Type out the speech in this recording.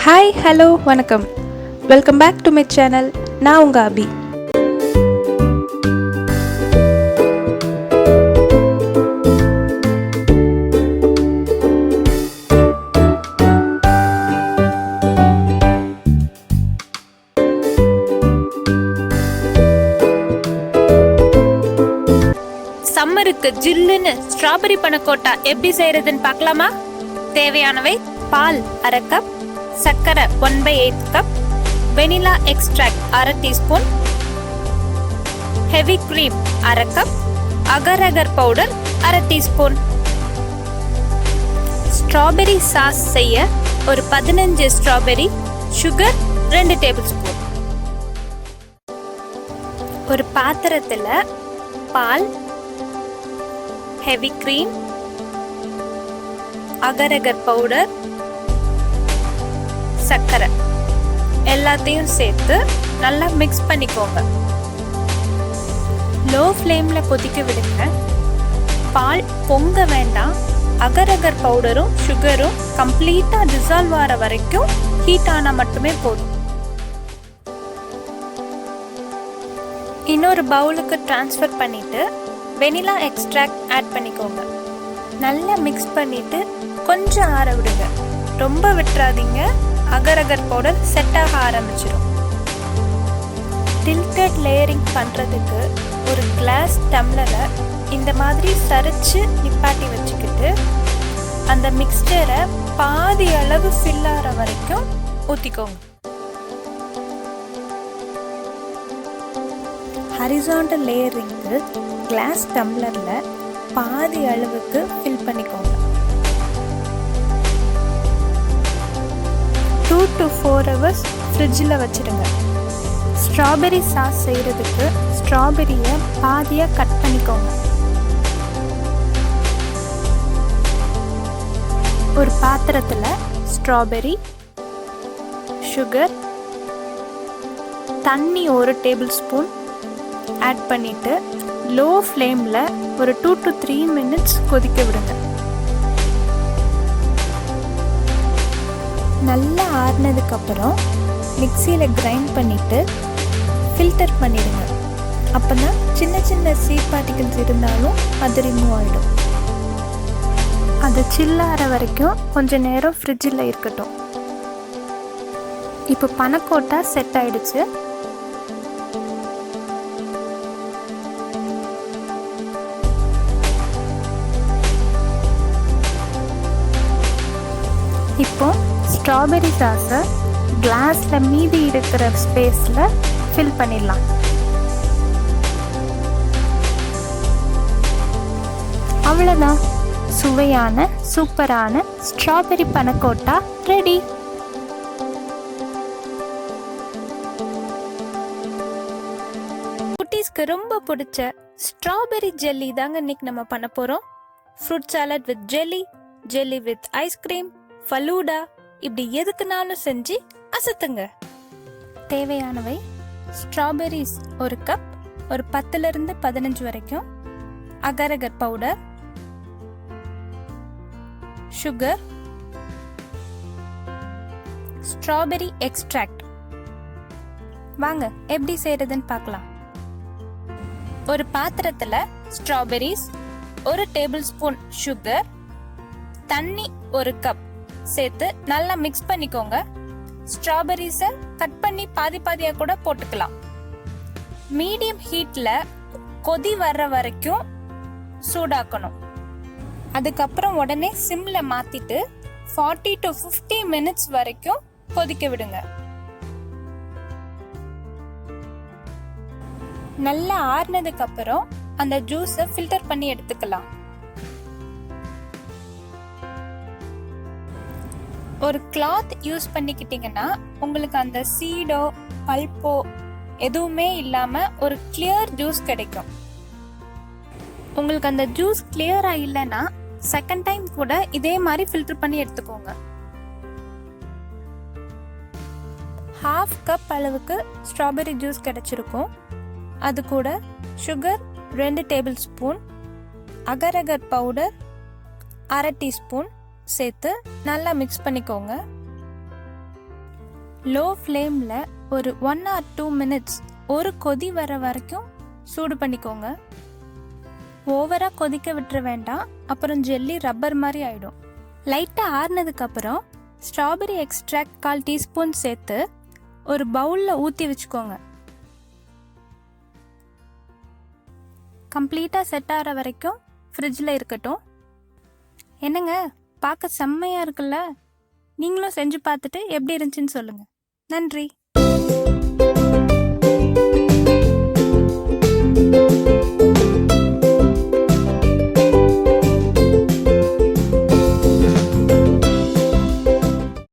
Hi hello வணக்கம், welcome back to my channel. நான் உங்கள் அபி. சம்மருக்கு ஜில்லுன்னு ஸ்ட்ராபெரி பனக்கோட்டா எப்படி செய்யறதுன்னு பார்க்கலாமா? தேவையானவை: பால் அரை கப், சர்க்கரை 1/8 கப், வெனிலா எக்ஸ்ட்ராக்ட் அரை டீஸ்பூன், ஹெவி கிரீம் அரை கப், அகர் பவுடர் அரை டீஸ்பூன். ஸ்ட்ராபெரி சாஸ் செய்ய ஒரு 15 ஸ்ட்ராபெரி, சுகர் 2 டேபிள் ஸ்பூன். ஒரு பாத்திரத்துல பால், ஹெவி கிரீம், அகர் பவுடர், சர்க்கரை எல்லாத்தையும் சேர்த்து நல்லா மிக்ஸ் பண்ணிக்கோங்க. லோ ஃப்ளேம்ல கொதிக்க விடுங்க. பால் பொங்க வேண்டாம். அகர் பவுடரும் சுகரும் கம்ப்ளீட்டா டிசால்வ் ஆகிற வரைக்கும் ஹீட் ஆனா மட்டுமே போதும். இன்னொரு பவுலுக்கு டிரான்ஸ்ஃபர் பண்ணிட்டு வெனிலா எக்ஸ்ட்ராக்ட் ஆட் பண்ணிக்கோங்க. நல்லா மிக்ஸ் பண்ணிட்டு கொஞ்சம் ஆற விடுங்க. ரொம்ப விட்டுறாதீங்க, அகர் பவுடர் செட் ஆக ஆரம்பிச்சிடும். டில்டட் லேயரிங் பண்ணுறதுக்கு ஒரு கிளாஸ் டம்ளரை இந்த மாதிரி சரிச்சு நிப்பாட்டி வச்சுக்கிட்டு அந்த மிக்ஸ்சரை பாதி அளவு ஃபில் ஆகிற வரைக்கும் ஊற்றிக்கோங்க. ஹரிசாண்டல் லேயரிங்க்கு கிளாஸ் டம்ளரில் பாதி அளவுக்கு ஃபில் பண்ணிக்கோங்க. 2 to 4 hours ஃப்ரிட்ஜில் வச்சுடுங்க. ஸ்ட்ராபெரி சாஸ் செய்கிறதுக்கு ஸ்ட்ராபெரியை பாதியாக கட் பண்ணிக்கோங்க. ஒரு பாத்திரத்தில் ஸ்ட்ராபெரி, சுகர், தண்ணி 1 டேபிள் ஸ்பூன் ஆட் பண்ணிவிட்டு லோ ஃப்ளேமில் ஒரு 2 to 3 minutes கொதிக்க விடுங்க. நல்லா ஆறுனதுக்கப்புறம் மிக்சியில் கிரைண்ட் பண்ணிவிட்டு ஃபில்டர் பண்ணிடுங்க. அப்போ தான் சின்ன சின்ன சீட் பார்ட்டிகல்ஸ் இருந்தாலும் அது ரிமூவ் ஆகிடும். அது சில்லாகிற வரைக்கும் கொஞ்சம் நேரம் ஃப்ரிட்ஜில் இருக்கட்டும். இப்போ பனக்கோட்டா செட் ஆயிடுச்சு. இப்போ ஸ்ட்ராபெரி சாஸை கிளாஸில் மீதி இருக்கிற ஸ்பேஸில் ஃபில் பண்ணிடலாம். அவ்வளோதான், சுவையான சூப்பரான ஸ்ட்ராபெரி பனக்கோட்டா ரெடி. குட்டீஸ்க்கு ரொம்ப பிடிச்ச ஸ்ட்ராபெரி ஜெல்லி தாங்க இன்னைக்கு நம்ம பண்ண போகிறோம். Fruit salad with jelly, jelly with ice cream, falooda, இப்படி எதுக்குனாலும் செஞ்சு அசத்துங்க. தேவையானவை: ஸ்ட்ராபெரிஸ் 1 கப், ஒரு 10 to 15 வரைக்கும், அகர் பவுடர், சுகர், ஸ்ட்ராபெரி எக்ஸ்ட்ராக்ட். வாங்க எப்படி செய்யறதுன்னு பார்க்கலாம். ஒரு பாத்திரத்துல ஸ்ட்ராபெரிஸ், 1 டேபிள் ஸ்பூன் சுகர், தண்ணி 1 கப் சேர்த்து நல்லா மிக்ஸ் பண்ணிக்கோங்க. ஸ்ட்ராபெரிஸை கட் பண்ணி பாதி பாதியா கூட போட்டுக்கலாம். மீடியம் ஹீட்ல கொதி வர்ற வரைக்கும் சூடாக்கணும். அதுக்கப்புறம் உடனே சிம்ல மாத்திட்டு 40 to 50 minutes வரைக்கும் கொதிக்க விடுங்க. நல்லா ஆறுனதுக்கு அப்புறம் அந்த ஜூஸை ஃபில்டர் பண்ணி எடுத்துக்கலாம். ஒரு கிளாத் யூஸ் பண்ணிக்கிட்டீங்கன்னா உங்களுக்கு அந்த சீடோ பல்போ எதுவுமே இல்லாம ஒரு கிளியர் ஜூஸ் கிடைக்கும். உங்களுக்கு அந்த ஜூஸ் கிளியரா இல்லைன்னா செகண்ட் டைம் கூட இதே மாதிரி ஃபில்டர் பண்ணி எடுத்துக்கோங்க. 1/2 கப் அளவுக்கு ஸ்ட்ராபெரி ஜூஸ் கிடைச்சிருக்கும். அது கூட சுகர் 2 டேபிள் ஸ்பூன், அகர் பவுடர் அரை டீஸ்பூன் சேர்த்து நல்லா மிக்ஸ் பண்ணிக்கோங்க. லோ ஃப்ளேமில் ஒரு 1 or 2 minutes ஒரு கொதி வர வரைக்கும் சூடு பண்ணிக்கோங்க. ஓவராக கொதிக்க விட்டுற வேண்டாம், அப்புறம் ஜெல்லி ரப்பர் மாதிரி ஆகிடும். லைட்டாக ஆறுனதுக்கப்புறம் ஸ்ட்ராபெரி எக்ஸ்ட்ராக்ட் 1/4 டீஸ்பூன் சேர்த்து ஒரு பவுலில் ஊற்றி வச்சுக்கோங்க. கம்ப்ளீட்டாக செட் ஆகிற வரைக்கும் ஃப்ரிட்ஜில் இருக்கட்டும். என்னங்க, பார்க்க செம்மையாக இருக்குல்ல? நீங்களும் செஞ்சு பார்த்துட்டு எப்படி இருந்துச்சுன்னு சொல்லுங்கள். நன்றி.